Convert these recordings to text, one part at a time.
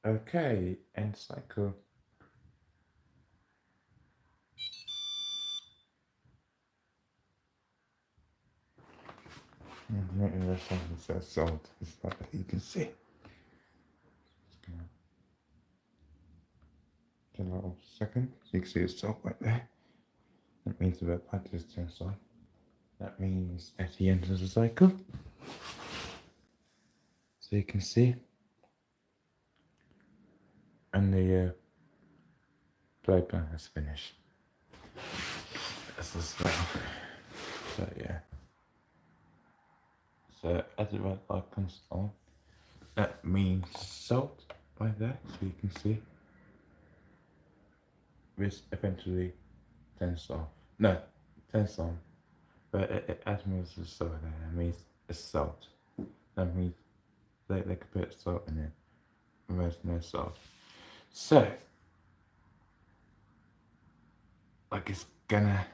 Okay, end cycle. Maybe there's something that says salt. It's like that you can see. Get a little second. So you can see it's salt right there. That means the red light is turned on. That means at the end of the cycle. So you can see. And the play plan has finished. That's the smell. So yeah. So as the red light comes on, that means salt right there. So you can see. This eventually turns off. No, turns on. But it means the salt in it. That means it's salt. That means they could put salt in it. And there's no salt. So, like it's gonna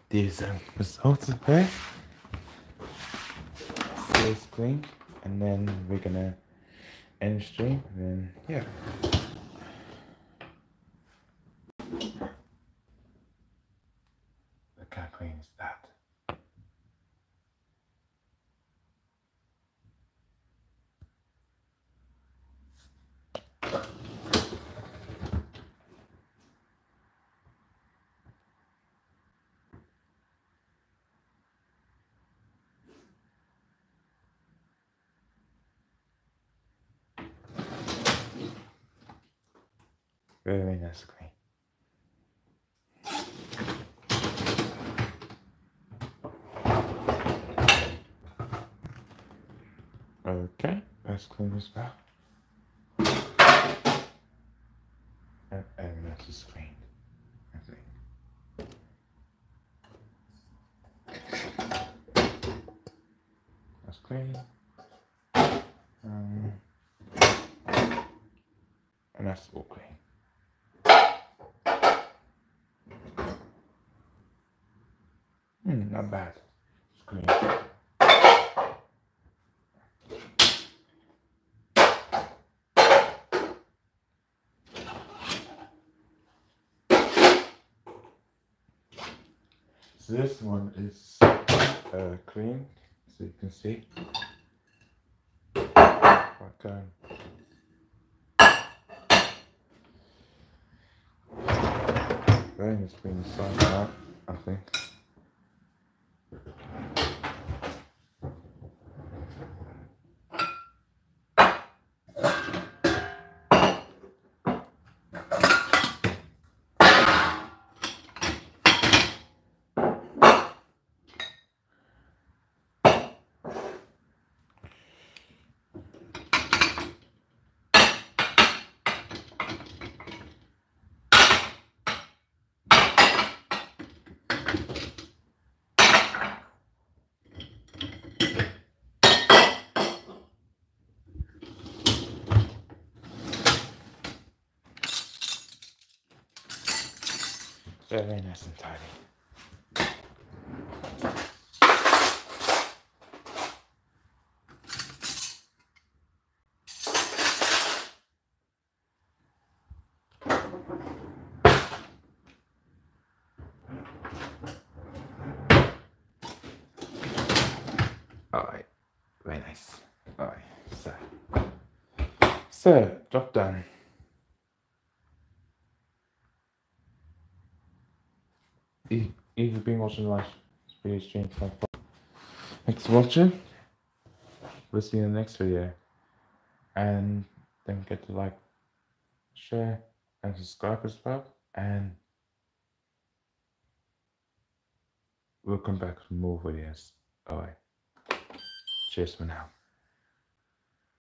do some results of there. See the screen. And then we're gonna end stream. And then, yeah. Look how clean is that. Very nice screen. Okay, that's clean as well. And that's the screen, I think. That's clean. And that's all clean. Not bad. It's clean. So this one is clean, so you can see. Rain has been inside that, I think. Very nice and tidy. Alright, very nice. Alright, so job done. You've been watching the live video stream so far. Thanks for watching. We'll see you in the next video. And don't forget to like, share, and subscribe as well. And we'll come back with more videos. Alright. Cheers for now.